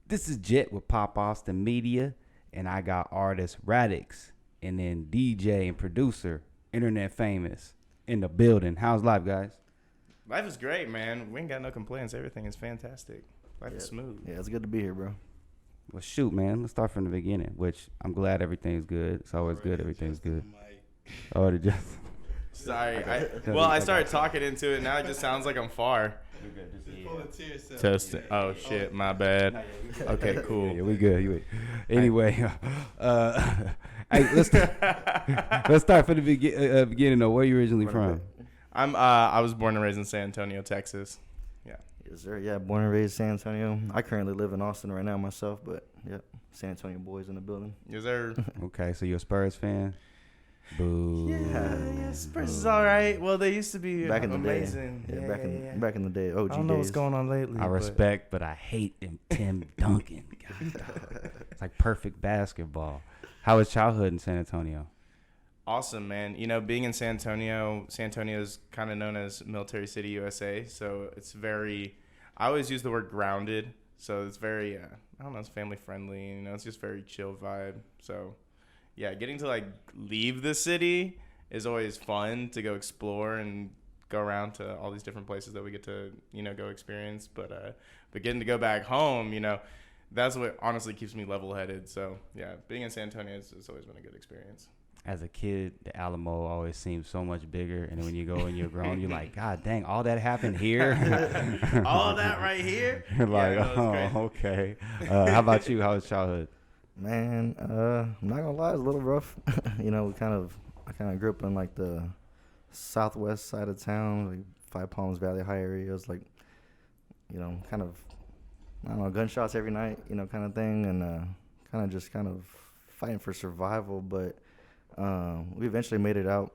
This is Jet with Pop Austin Media, and I got artist Raddix, and then DJ and producer Internet Famous in the building. How's life, guys? Life is great, man. We ain't got no complaints. Everything is fantastic. Life is smooth. Yeah, it's good to be here, bro. Well, shoot, man. Let's start from the beginning, which I'm glad everything's good. It's always good. Everything's good. Oh, it just... Sorry. I started talking into it. Now it just sounds like I'm far. Test it. Oh, shit. My bad. Okay, cool. Yeah, we good. Anyway, hey, let's start from the beginning, though. Where you originally from? I was born and raised in San Antonio, Texas. Yeah. Yes, sir. Yeah, born and raised San Antonio. I currently live in Austin right now myself, but yep, San Antonio boys in the building. Is there? Okay, so you're a Spurs fan? Boo. Yeah, Spurs is all right. Well, they used to be back in the amazing. Day. Yeah, back in the day. OG I don't know days. what's going on lately. I respect, but I hate them Tim Duncan. God, it's like perfect basketball. How was childhood in San Antonio? Awesome, man. You know, being in San Antonio is kind of known as Military City, USA. So it's very, I always use the word grounded. So it's very, I don't know, it's family friendly. You know, it's just very chill vibe. So yeah, getting to like leave the city is always fun to go explore and go around to all these different places that we get to, you know, go experience. But getting to go back home, you know, that's what honestly keeps me level headed. So yeah, being in San Antonio has always been a good experience. As a kid, the Alamo always seems so much bigger, and then when you go and you're grown, you're like, God dang, all that happened here? All that right here? You're like, yeah, oh, okay. How about you? How was childhood? Man, I'm not gonna lie, it's a little rough. You know, I kind of grew up in like the southwest side of town, like Five Palms Valley High area. It was like, you know, kind of, I don't know, gunshots every night, you know, kind of thing, and kind of fighting for survival. But we eventually made it out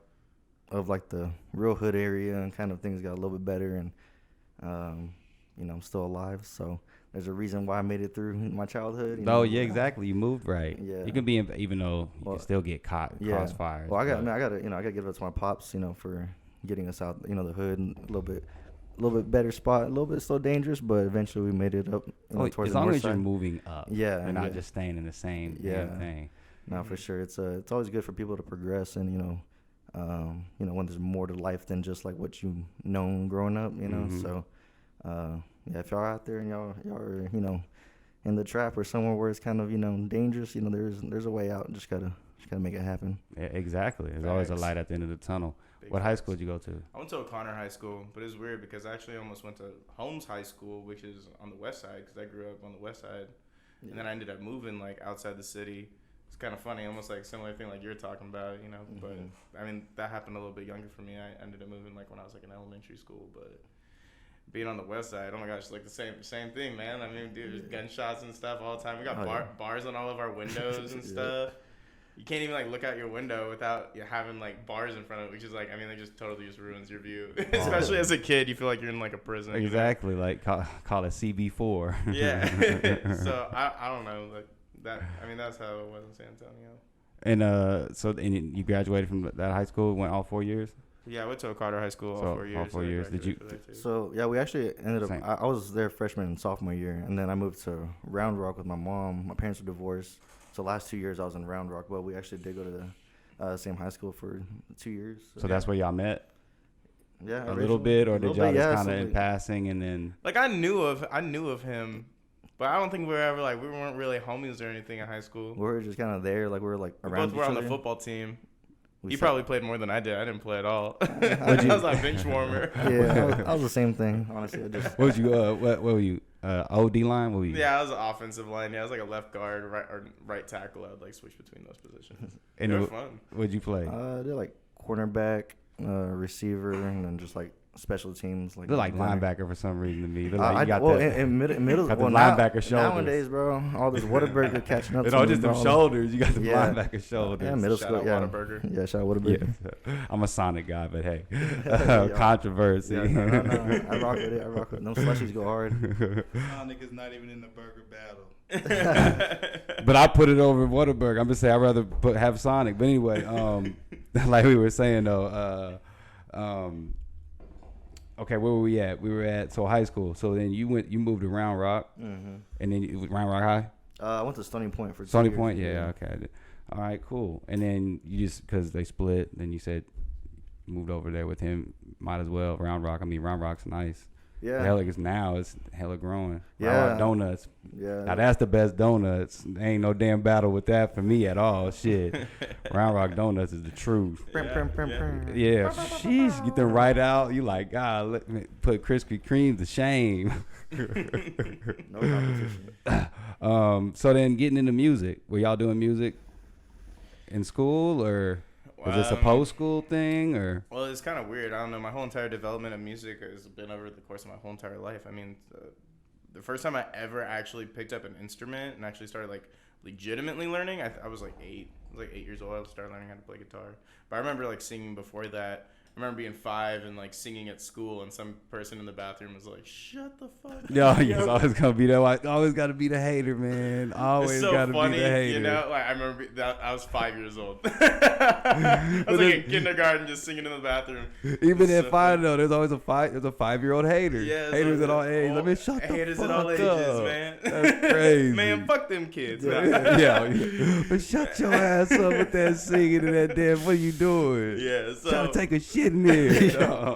of like the real hood area, and kind of things got a little bit better, and you know, I'm still alive, so there's a reason why I made it through my childhood. Oh, yeah, exactly. You moved right. Yeah. You can be, even though you can still get caught crossfires. Well, I gotta give it to my pops, you know, for getting us out, you know, the hood, and a little bit better spot, a little bit still dangerous, but eventually we made it up. You know, towards as the long north as you're side. moving up, you're not just staying in the same thing. No, for sure. It's always good for people to progress, and you know, when there's more to life than just like what you known growing up, you know. Mm-hmm. So, yeah, if y'all are out there and y'all are, you know, in the trap or somewhere where it's kind of, you know, dangerous, you know, there's a way out. Just gotta make it happen. Yeah, exactly. There's always a light at the end of the tunnel. What high school did you go to? I went to O'Connor High School, but it's weird because I actually almost went to Holmes High School, which is on the west side, because I grew up on the west side, and then I ended up moving like outside the city. It's kind of funny, almost like similar thing like you're talking about, you know. Mm-hmm. But I mean, that happened a little bit younger for me. I ended up moving like when I was like in elementary school, but being on the west side, oh my gosh, like the same thing, man. I mean, dude, there's gunshots and stuff all the time. We got bars on all of our windows and stuff. You can't even like look out your window without having like bars in front of it, which is like, I mean, it just totally just ruins your view. Especially as a kid, you feel like you're in like a prison. Exactly, you know? Like call it CB4. Yeah. So I don't know, like that. I mean, that's how it was in San Antonio. And so you graduated from that high school, went all 4 years? Yeah, I went to Carter High School all 4 years. All 4 years. Did you? So yeah, we actually ended up. I was there freshman and sophomore year, and then I moved to Round Rock with my mom. My parents were divorced, so the last 2 years I was in Round Rock. But we actually did go to the same high school for 2 years. So that's where y'all met. Yeah, a little bit, or did y'all just kind of in passing and then? Like I knew of him, but I don't think we weren't really homies or anything in high school. We were just kind of there, like we were like around. Both were on the football team. You probably played more than I did. I didn't play at all. I was like bench warmer. Yeah, I was the same thing, honestly. What was you? What were you? OD line? What were you? Yeah, I was an offensive line. Yeah, I was like a left guard, right tackle. I would like switch between those positions. And they were fun. What'd you play? I did like cornerback, receiver, and then just like special teams. They're like linebacker for some reason to me. They're like, in middle, linebacker shoulders. Nowadays, bro, all this Whataburger catching up. It's all just them shoulders. You got the linebacker shoulders. Yeah, middle school. Yeah, Whataburger. Yeah, shout out Whataburger. Yeah. I'm a Sonic guy, but hey, controversy. Yeah, no, I rock with it. No slushies go hard. Sonic is not even in the burger battle. But I put it over Whataburger. I'm just saying I'd rather have Sonic. But anyway, like we were saying though, Okay, where were we at? We were at high school. So then you moved to Round Rock, and then it was Round Rock High. I went to Stony Point for 2 Stony years. Point, yeah, okay. All right, cool. And then you just because they split, then you said moved over there with him. Might as well Round Rock. I mean, Round Rock's nice. Yeah. Hell, it's hella growing. Yeah. Round Rock donuts. Yeah. Now that's the best donuts. There ain't no damn battle with that for me at all. Shit. Round Rock donuts is the truth. Yeah. Sheesh. Get them right out. You like, God, let me put Krispy Kreme to shame. No competition. So then getting into music. Were y'all doing music in school or was this a post-school thing or? Well, it's kind of weird. I don't know. My whole entire development of music has been over the course of my whole entire life. I mean, the first time I ever actually picked up an instrument and actually started like legitimately learning, I was like 8. I was like 8 years old. I started learning how to play guitar. But I remember like singing before that. I remember being 5 and like singing at school, and some person in the bathroom was like, "Shut the fuck up." No, it's always gonna be that. Always gotta be the hater, man. Always it's so gotta funny, be the hater. you know. Like I remember that I was 5 years old. I was like in kindergarten, just singing in the bathroom. Even at 5 though, there's always a 5-year-old hater. Yeah, haters at all ages. I mean, shut the haters fuck at all ages, up. man. That's crazy. Man, fuck them kids. Yeah. But shut your ass up with that singing and that damn. What are you doing? Yeah, so trying to take a shit in there.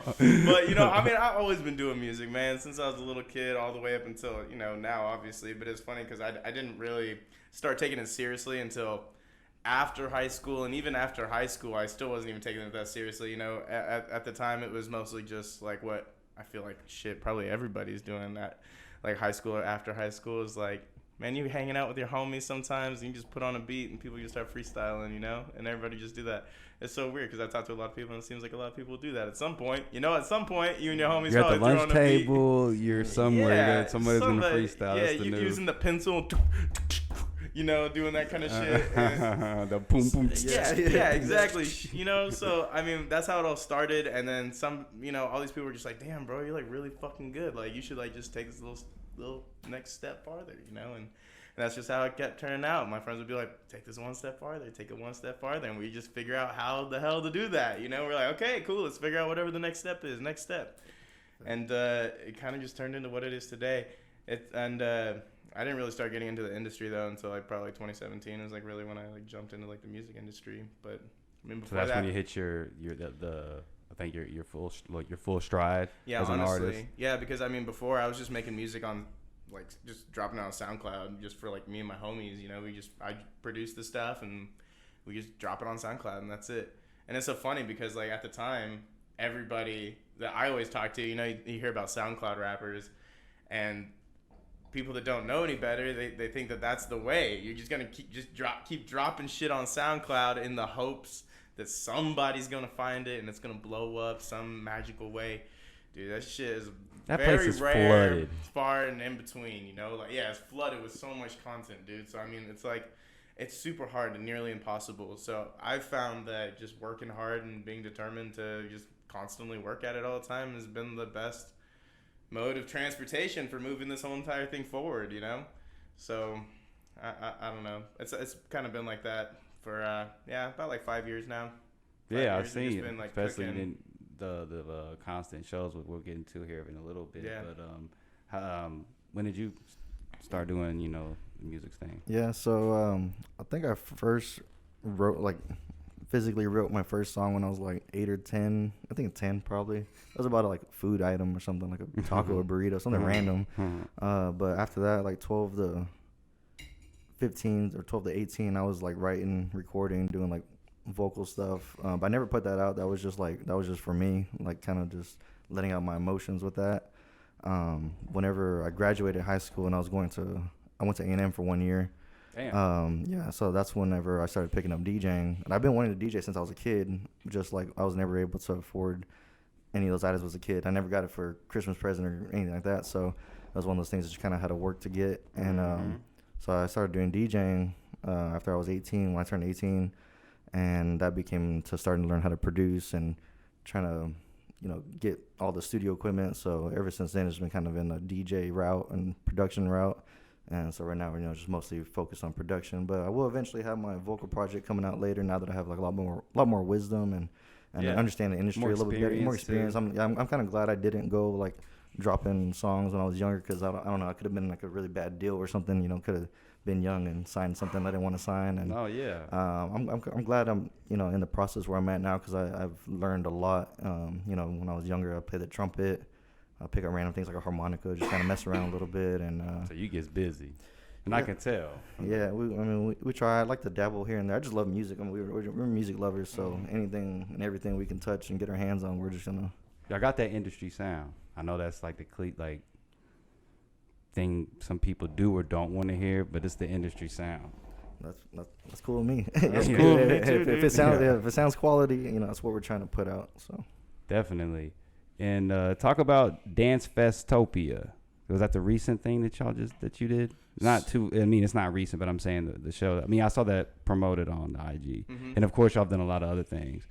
But you know, I mean, I've always been doing music, man, since I was a little kid, all the way up until now, obviously. But it's funny because I didn't really start taking it seriously until after high school, and even after high school, I still wasn't even taking it that seriously. You know, at the time, it was mostly just like what I feel like probably everybody's doing that, like high school or after high school is like. Man, you hanging out with your homies sometimes, and you just put on a beat, and people just start freestyling, and everybody just do that. It's so weird because I talk to a lot of people, and it seems like a lot of people do that at some point. At some point, you and your homies you're at the probably lunch table, you're somewhere, somebody's gonna freestyle. Yeah, That's the you're news. using the pencil, doing that kind of shit. The boom boom. Yeah, exactly. So I mean, that's how it all started, and then some. All these people were just like, "Damn, bro, you're like really fucking good. Like, you should like just take this little next step farther, and that's just how it kept turning out. My friends would be like, take this one step farther, take it one step farther, and we just figure out how the hell to do that, we're like, okay, cool, let's figure out whatever the next step is, and it kind of just turned into what it is today. I didn't really start getting into the industry though until like probably 2017 is like really when I like jumped into like the music industry. But I mean, before so that's when you hit your I think your full stride as an artist. Yeah, because I mean before I was just making music on like just dropping it on SoundCloud just for like me and my homies. I produce the stuff and we just drop it on SoundCloud and that's it. And it's so funny because like at the time everybody that I always talk to, you hear about SoundCloud rappers and people that don't know any better, they think that that's the way. You're just gonna keep dropping shit on SoundCloud in the hopes that somebody's gonna find it and it's gonna blow up some magical way. Dude, that shit is very place is rare, flooded. far and in between. It's flooded with so much content, dude. So I mean, it's like it's super hard and nearly impossible. So I've found that just working hard and being determined to just constantly work at it all the time has been the best mode of transportation for moving this whole entire thing forward, So I don't know. It's kind of been like that for about like 5 years now. I've seen it, like, especially in the constant shows we'll get into here in a little bit. Yeah. But when did you start doing the music thing? Yeah, so I think I first physically wrote my first song when I was like 8 or 10. I think 10 probably. It was about a food item or something, like a taco or burrito, something random. But after that, like 12 to 15 or 12 to 18, I was like writing, recording, doing like vocal stuff. But I never put that out. That was just for me, like kind of just letting out my emotions with that. Whenever I graduated high school and I went to A&M for 1 year. Damn. So that's whenever I started picking up DJing, and I've been wanting to DJ since I was a kid. Just like I was never able to afford any of those items as a kid. I never got it for Christmas present or anything like that. So it was one of those things that you kind of had to work to get. And so I started doing DJing after I was 18. When I turned 18, and that became to starting to learn how to produce and trying to get all the studio equipment. So ever since then, it's been kind of in the DJ route and production route. And so right now, just mostly focused on production. But I will eventually have my vocal project coming out later. Now that I have like a lot more wisdom and understand the industry a little bit more experience. I'm kind of glad I didn't go like dropping songs when I was younger, because I don't know, I could have been like a really bad deal or something. You know, could have been young and signed something I didn't want to sign. And I'm glad I'm in the process where I'm at now, because I've learned a lot. When I was younger, I played the trumpet. I pick up random things like a harmonica, just kind of mess around a little bit. And so you get busy, and I can tell. Yeah, we try. I like to dabble here and there. I just love music. I mean, we're music lovers, so anything and everything we can touch and get our hands on, we're just gonna. Y'all got that industry sound. I know that's like the thing some people do or don't want to hear, but it's the industry sound. That's cool with me. That's cool with me too, if it sounds quality, that's what we're trying to put out. So definitely. And talk about Dance Festopia. Was that the recent thing that you did? Not too. I mean, it's not recent, but I'm saying the show. I mean, I saw that promoted on the IG, and of course, y'all have done a lot of other things.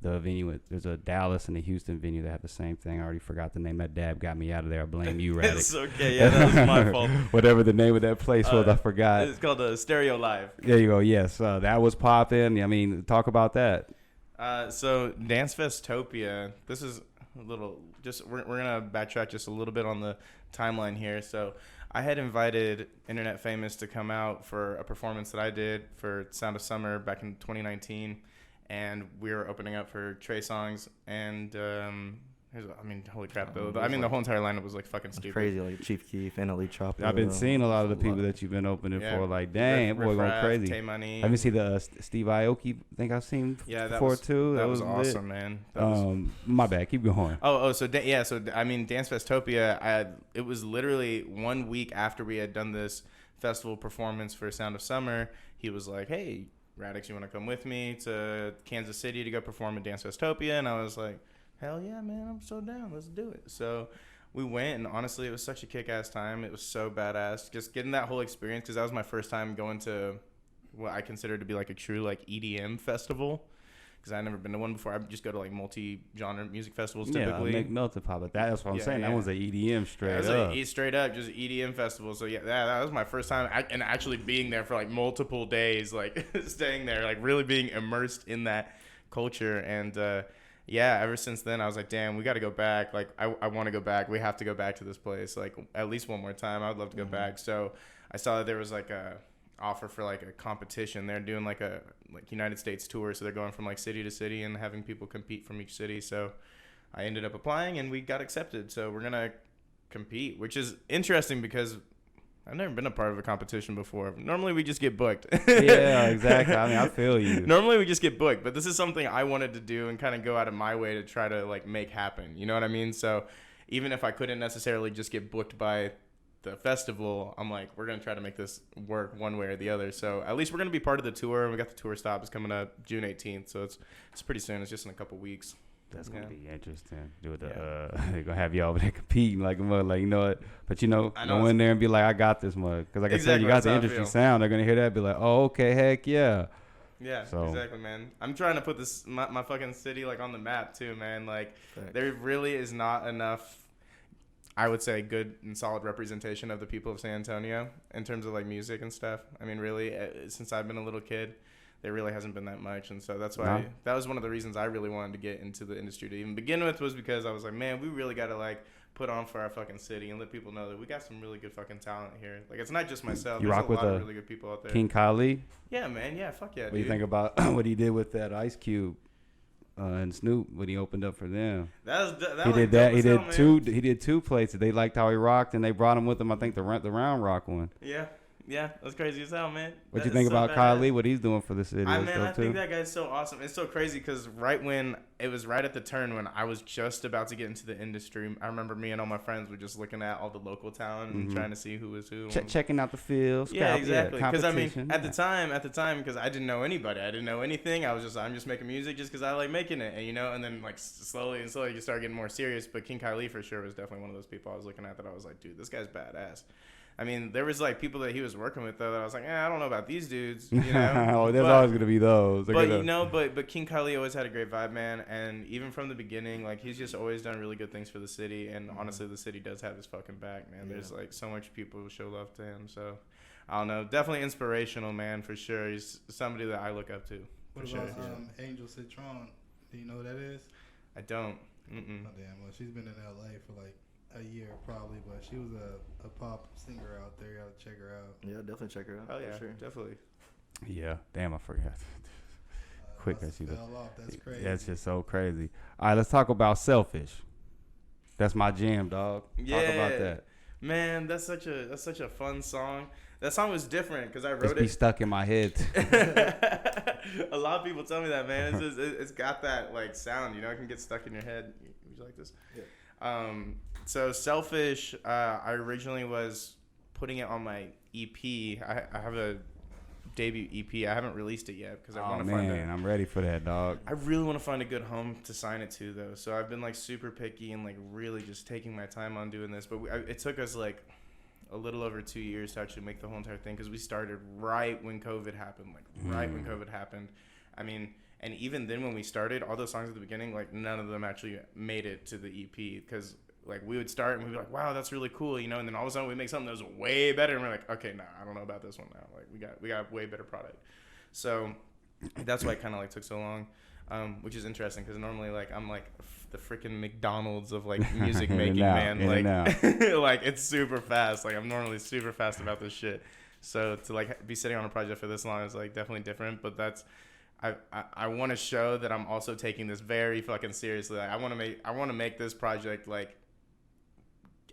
The venue, there's a Dallas and a Houston venue that have the same thing. I already forgot the name. That dab got me out of there. I blame you, Raddix. It's okay. Yeah, that was my fault. Whatever the name of that place was, I forgot. It's called Stereo Live. There you go. Yes, that was popping. I mean, talk about that. So Dance Festopia. This is a little. We're gonna backtrack just a little bit on the timeline here. So I had invited Internet Famous to come out for a performance that I did for Sound of Summer back in 2019. And we were opening up for Trey Songz, and holy crap! The whole entire lineup was like fucking stupid. Crazy, like Chief Keef, NLE Chopper. I've been seeing a lot of the people that you've been opening for. Like, dang, boy, going crazy. Tay-Money. Have you seen the Steve Aoki? I think I've seen before too. That was awesome, man. My bad. Keep going. So Dance Festopia. It was literally 1 week after we had done this festival performance for Sound of Summer. He was like, "Hey, Raddix, you want to come with me to Kansas City to go perform at Dance Festopia?" And I was like, hell yeah, man, I'm so down. Let's do it. So we went, and honestly, it was such a kick-ass time. It was so badass. Just getting that whole experience, because that was my first time going to what I consider to be like a true like EDM festival, because I'd never been to one before. I just go to like multi-genre music festivals typically. Yeah, Melted Pop. That's what I'm saying. That was an EDM straight up. Straight up, just EDM festival. So yeah, that was my first time, and actually being there for like multiple days, like staying there, like really being immersed in that culture. And ever since then, I was like, damn, we got to go back. Like, I want to go back. We have to go back to this place, like at least one more time. I would love to go back. So I saw that there was like a offer for like a competition. They're doing like a United States tour, so they're going from like city to city and having people compete from each city. So I ended up applying, and we got accepted. So we're gonna compete, which is interesting because I've never been a part of a competition before. Normally we just get booked. Yeah, exactly. I mean, I feel you. Normally we just get booked, but this is something I wanted to do and kind of go out of my way to try to like make happen. You know what I mean? So even if I couldn't necessarily just get booked by the festival, I'm like, we're going to try to make this work one way or the other. So at least we're going to be part of the tour. We got the tour stop. It's coming up June 18th. So it's pretty soon. It's just in a couple weeks. That's going to be interesting. They're going to have you over there competing like a mother, like, you know what? But, go in there and be like, I got this mug. Because like I said, you got the industry sound. They're going to hear that and be like, oh, okay, heck yeah. Yeah, exactly, man. I'm trying to put my fucking city like on the map too, man. Like, there really is not enough, I would say, good and solid representation of the people of San Antonio in terms of like music and stuff. I mean, really, since I've been a little kid, there really hasn't been that much. And so that's why that was one of the reasons I really wanted to get into the industry to even begin with, was because I was like, man, we really got to like put on for our fucking city and let people know that we got some really good fucking talent here. Like, it's not just myself. You rock with a lot of really good people out there. King Khali? Yeah, man. Yeah, fuck yeah, What do you think about what he did with that Ice Cube and Snoop when he opened up for them? He did that. He did two places. They liked how he rocked, and they brought him with them. I think the Round Rock one. Yeah, that's crazy as hell, man. What you think about Kylie? What he's doing for the city? I think that guy's so awesome. It's so crazy because it was right at the turn when I was just about to get into the industry. I remember me and all my friends were just looking at all the local talent and trying to see who was who. Checking out the fields. Yeah, exactly. Because I mean, at the time, because I didn't know anybody, I didn't know anything. I'm just making music just because I like making it, and then like slowly you start getting more serious. But King Kylie for sure was definitely one of those people I was looking at that I was like, dude, this guy's badass. I mean, there was like people that he was working with though that I was like, I don't know about these dudes, there's always gonna be those. But King Kylie always had a great vibe, man, and even from the beginning, like he's just always done really good things for the city, and honestly, the city does have his fucking back, man. Yeah. There's like so much people who show love to him, so I don't know, definitely inspirational, man, for sure. He's somebody that I look up to. What about Angel Citron? Do you know who that is? I don't. Mm-mm. Oh, damn. Well, she's been in LA for like a year probably, but she was a pop singer out there. You gotta check her out. Yeah, definitely check her out. Oh yeah, sure. definitely. Yeah, damn, I forgot. Quick, I see that. Fell off. That's crazy. That's just so crazy. All right, let's talk about Selfish. That's my jam, dog. Yeah. Talk about that. Man, that's such a fun song. That song was different because I wrote It's be stuck in my head. A lot of people tell me that, man. It's got that like sound, you know. It can get stuck in your head. Would you like this? Yeah. So Selfish. I originally was putting it on my EP. I have a debut EP. I haven't released it yet because I want to find I'm ready for that, dog. I really want to find a good home to sign it to, though. So I've been like super picky and like really just taking my time on doing this. But it took us like a little over 2 years to actually make the whole entire thing because we started right when COVID happened. When COVID happened. I mean, and even then when we started, all those songs at the beginning, like none of them actually made it to the EP because like we would start and we'd be like, wow, that's really cool, you know, and then all of a sudden we make something that was way better and we're like, okay, nah, I don't know about this one now. Like we got way better product. So that's why it kind of like took so long, which is interesting because normally like I'm like the freaking McDonald's of like music making, man. Like like it's super fast. Like I'm normally super fast about this shit. So to like be sitting on a project for this long is like definitely different, but that's I want to show that I'm also taking this very fucking seriously. Like, I want to make this project like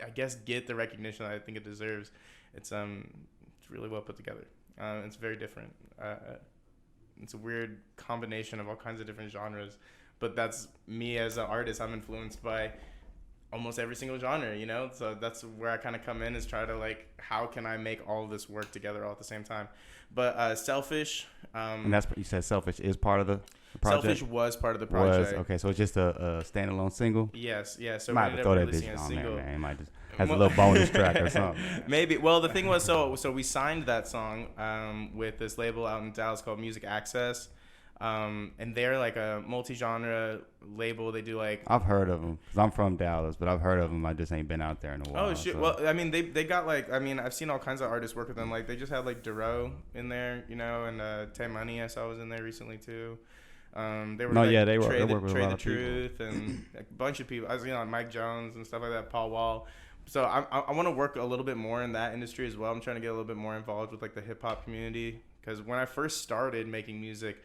I guess get the recognition that I think it deserves. It's really well put together. It's very different. It's a weird combination of all kinds of different genres, but that's me as an artist. I'm influenced by almost every single genre, you know? So that's where I kind of come in is try to like, how can I make all of this work together all at the same time? But Selfish. And that's you said Selfish is part of the project? Selfish was part of the project. Okay, so it's just a standalone single? Yes, yeah. So might we have throw that releasing bitch a on single. there, man. It might just has a little bonus track or something. Maybe. Well, the thing was, so we signed that song with this label out in Dallas called Music Access. And they're like a multi-genre label. They do like I've heard of them because I'm from Dallas, but I've heard of them. I just ain't been out there in a while. Oh shit! So. Well, I mean, they got like I've seen all kinds of artists work with them. Like they just had like Duro in there, you know, and Tay Money I saw was in there recently too. They were they Trey work with a lot the of people. Truth and like, a bunch of people. I was like Mike Jones and stuff like that, Paul Wall. So I want to work a little bit more in that industry as well. I'm trying to get a little bit more involved with like the hip hop community because when I first started making music,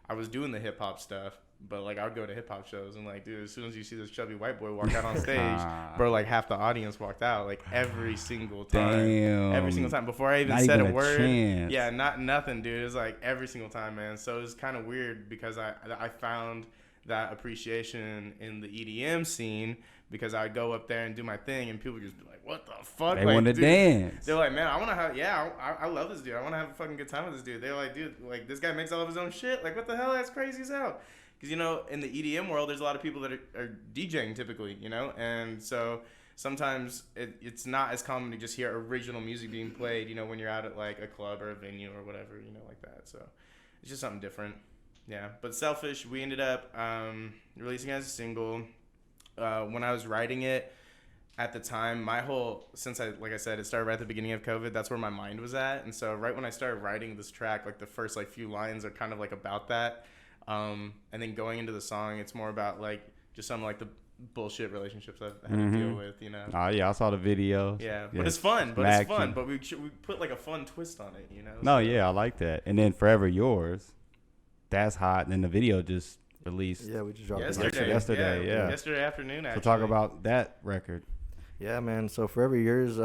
I was doing the hip hop stuff, but like I would go to hip hop shows and like, dude, as soon as you see this chubby white boy walk out on stage, bro, like half the audience walked out like every single time. Damn. Every single time before I even Not said even a word. chance. Yeah, nothing, dude. It was like every single time, man. So it was kind of weird because I found that appreciation in the EDM scene because I'd go up there and do my thing and people would just be like, what the fuck? They like, want to dance. They're like, man, I want to have, I love this dude. I want to have a fucking good time with this dude. They're like, dude, like this guy makes all of his own shit. Like, what the hell? That's crazy as hell. Because, you know, in the EDM world, there's a lot of people that are DJing typically, you know? And so sometimes it's not as common to just hear original music being played, you know, when you're out at like a club or a venue or whatever, you know, like that. So it's just something different. Yeah. But Selfish, we ended up releasing it as a single. When I was writing it at the time, like I said, it started right at the beginning of COVID. That's where my mind was at. And so right when I started writing this track, like the first like few lines are kind of like about that. And then going into the song, it's more about like just some like the bullshit relationships I've had to deal with, you know? Oh, yeah, I saw the video. Yeah, but it's fun. But we put like a fun twist on it, you know? No, yeah, I like that. And then Forever Yours, that's hot. And then the video just released. Yeah, we just dropped it yesterday. Yeah. Yesterday afternoon, actually. So talk about that record. Yeah, man. So Forever Yours.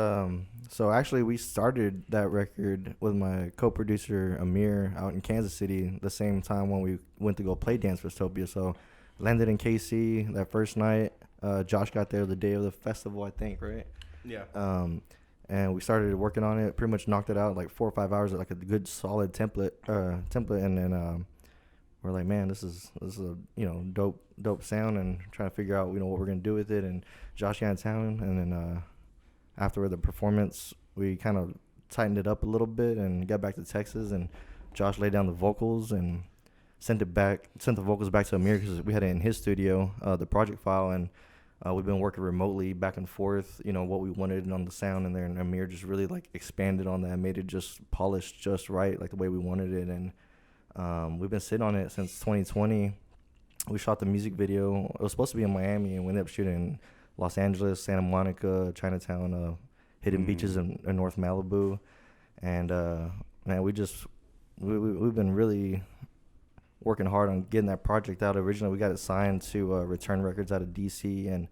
So actually, we started that record with my co-producer Amir out in Kansas City the same time when we went to go play Dance Festopia. So landed in KC that first night. Josh got there the day of the festival, I think, right? Yeah. And we started working on it. Pretty much knocked it out like 4 or 5 hours, like a good solid template. And then we're like, man, this is a dope sound, and trying to figure out what we're gonna do with it. And Josh got in town, and then after the performance, we kind of tightened it up a little bit and got back to Texas. And Josh laid down the vocals and sent the vocals back to Amir because we had it in his studio, the project file, and we've been working remotely back and forth, what we wanted on the sound in there. And Amir just really like expanded on that, made it just polished just right, like the way we wanted it. And we've been sitting on it since 2020. we shot the music video. It was supposed to be in Miami, and we ended up shooting in Los Angeles, Santa Monica, Chinatown, hidden beaches in North Malibu. And man, we've been really working hard on getting that project out. Originally, we got it signed to Return Records out of DC,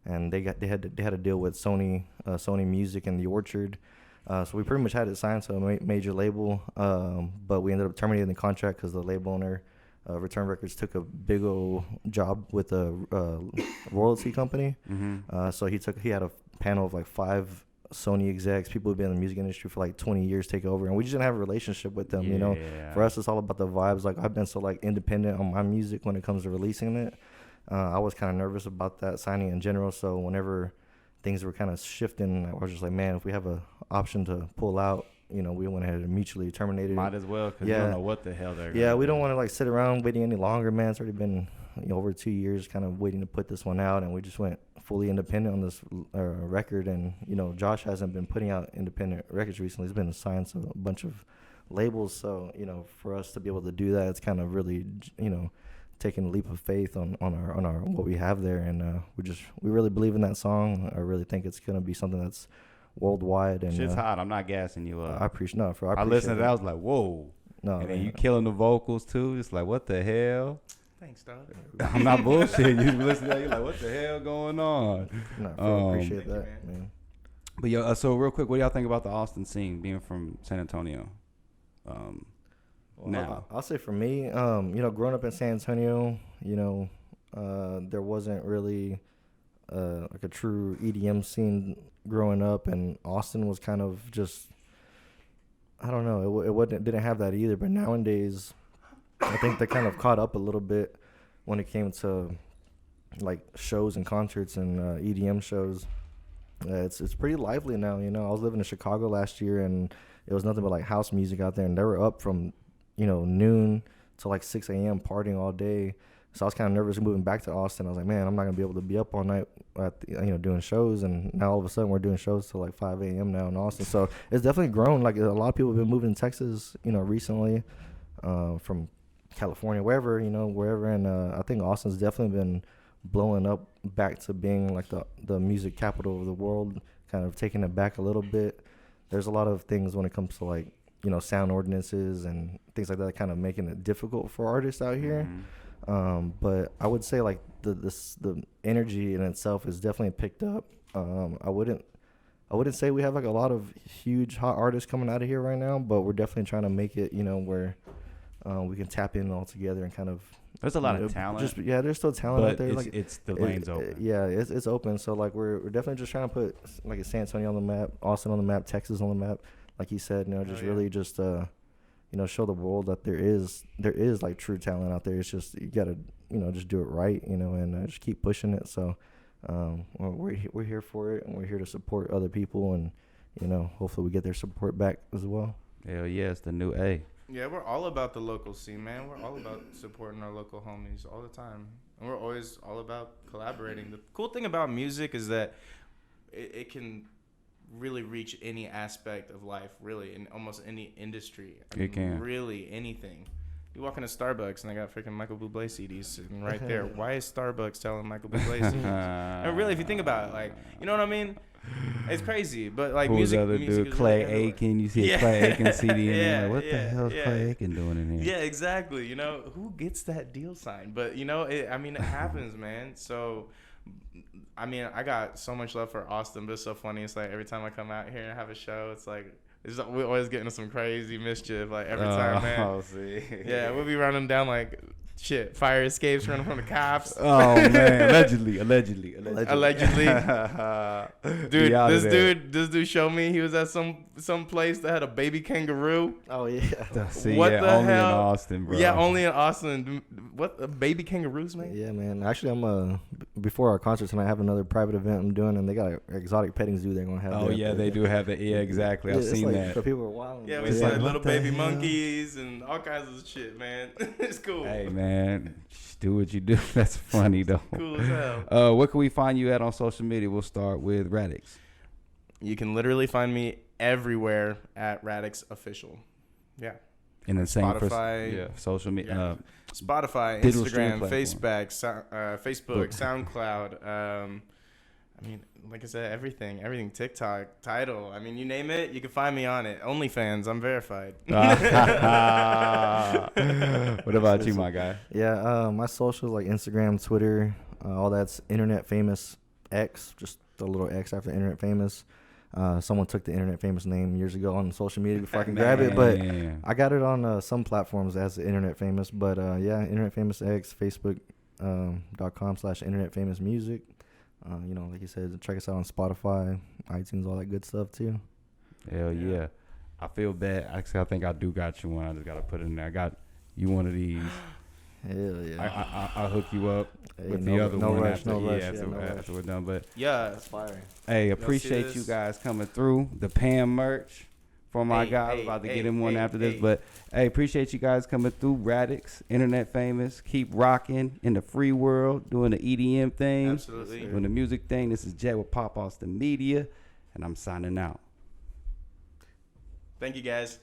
and they had to deal with Sony Music and The Orchard. So we pretty much had it signed to a major label, but we ended up terminating the contract because the label owner, Return Records, took a big old job with a royalty company. So he had a panel of like 5 Sony execs, people who've been in the music industry for like 20 years, take over, and we just didn't have a relationship with them. You know, for us, it's all about the vibes. Like, I've been so like independent on my music when it comes to releasing it. I was kind of nervous about that signing in general. So whenever things were kind of shifting, I was just like, man, if we have a option to pull out, you know, we went ahead and mutually terminated. Might as well, because you don't know what the hell they're going to do. We do. don't want to like sit around waiting any longer, man. It's already been over 2 years kind of waiting to put this one out, and we just went fully independent on this record. And, you know, Josh hasn't been putting out independent records recently. He's been signed to a bunch of labels. So, you know, for us to be able to do that, it's kind of really, you know, taking a leap of faith on our what we have there. And we really believe in that song. I really think it's going to be something that's worldwide. And shit's hot. I'm not gassing you up. I appreciate I listened to that. I was like, whoa. No, and then you killing the vocals too. It's like, what the hell? Thanks, dog. I'm not bullshitting. You listen to that, you're like, what the hell going on? No, I appreciate that, man. But yo, so real quick, what do y'all think about the Austin scene, being from San Antonio? Now, I'll say for me, you know, growing up in San Antonio, you know, there wasn't really like a true EDM scene growing up, and Austin was kind of just, I don't know, it didn't have that either. But nowadays, I think they kind of caught up a little bit when it came to like shows and concerts and EDM shows. It's pretty lively now. You know, I was living in Chicago last year, and it was nothing but like house music out there, and they were up from, you know, noon to like 6 a.m. partying all day. So I was kind of nervous moving back to Austin. I was like, man, I'm not gonna be able to be up all night doing shows. And now all of a sudden we're doing shows till like 5 a.m. now in Austin. So it's definitely grown. Like, a lot of people have been moving to Texas, you know, recently, from California, wherever. And I think Austin's definitely been blowing up back to being like the music capital of the world, kind of taking it back a little bit. There's a lot of things when it comes to like, you know, sound ordinances and things like that, kind of making it difficult for artists out here. But I would say like the energy in itself is definitely picked up. I wouldn't say we have like a lot of huge hot artists coming out of here right now, but we're definitely trying to make it, you know, where we can tap in all together and kind of. There's a lot of talent. There's still talent out there. It's the lane's open. It's open. So like we're definitely just trying to put like San Antonio on the map, Austin on the map, Texas on the map. Like you said, you know, really just you know, show the world that there is like true talent out there. It's just you gotta, you know, just do it right, you know, and just keep pushing it. So we're here for it, and we're here to support other people, and, you know, hopefully we get their support back as well. Hell yeah, it's the new A. Yeah, we're all about the local scene, man. We're all about supporting our local homies all the time, and we're always all about collaborating. The cool thing about music is that it can really reach any aspect of life, really, in almost any industry. It can. Really, anything. You walk into Starbucks and they got freaking Michael Bublé CDs sitting right there. Why is Starbucks selling Michael Bublé CDs? And really, if you think about it, like, you know what I mean? It's crazy, but like Who's music. Who's the other dude? Clay Aiken. You see a Clay Aiken CD in there. Like, what the hell is Clay Aiken doing in here? Yeah, exactly. You know, who gets that deal signed? But, you know, it happens, man. So, I mean, I got so much love for Austin, but it's so funny. It's like every time I come out here and have a show, it's like we always get into some crazy mischief. Like every time, man. Oh, see. Yeah, we'll be running down like fire escapes, running from the cops. Oh man, allegedly. Dude, this dude showed me he was at some place that had a baby kangaroo. Oh yeah. See, what yeah, the only hell? in Austin, bro. Yeah, only in Austin. What, baby kangaroos, man? Yeah, man. Actually, I'm before our concert tonight, I have another private event I'm doing, and they got an exotic petting zoo they're gonna have. Oh yeah, they do have that. Yeah, exactly. I've seen that. So people are wild. Yeah, we see like little baby monkeys and all kinds of shit, man. It's cool. Hey man, just do what you do. That's funny though. Cool as hell. Where can we find you at on social media? We'll start with Raddix. You can literally find me everywhere at Raddix Official. Yeah. And the same for Spotify. social media. Spotify, digital Instagram, streaming Facebook, SoundCloud. I mean, like I said, everything. TikTok, Tidal. I mean, you name it, you can find me on it. OnlyFans, I'm verified. What about you, my guy? Yeah, my socials like Instagram, Twitter, all that's Internet Famous X, just the little X after Internet Famous. Someone took the Internet Famous name years ago on social media before I can grab it, but I got it on some platforms as the Internet Famous. But yeah, Internet Famous X, Facebook.com/Internet Famous Music. Like you said, check us out on Spotify, iTunes, all that good stuff too. Hell yeah. I feel bad. Actually, I think I do got you one. I just got to put it in there. I got you one of these. Hell yeah. I'll hook you up with the other one after we're done. But yeah, that's fire. Hey, appreciate you guys coming through. The Pam merch for my guy. I'm about to get him one after this. But hey, appreciate you guys coming through. Raddix, Internet Famous. Keep rocking in the free world, doing the EDM thing. Absolutely. Doing the music thing. This is Jet with Pop Austin Media, and I'm signing out. Thank you, guys.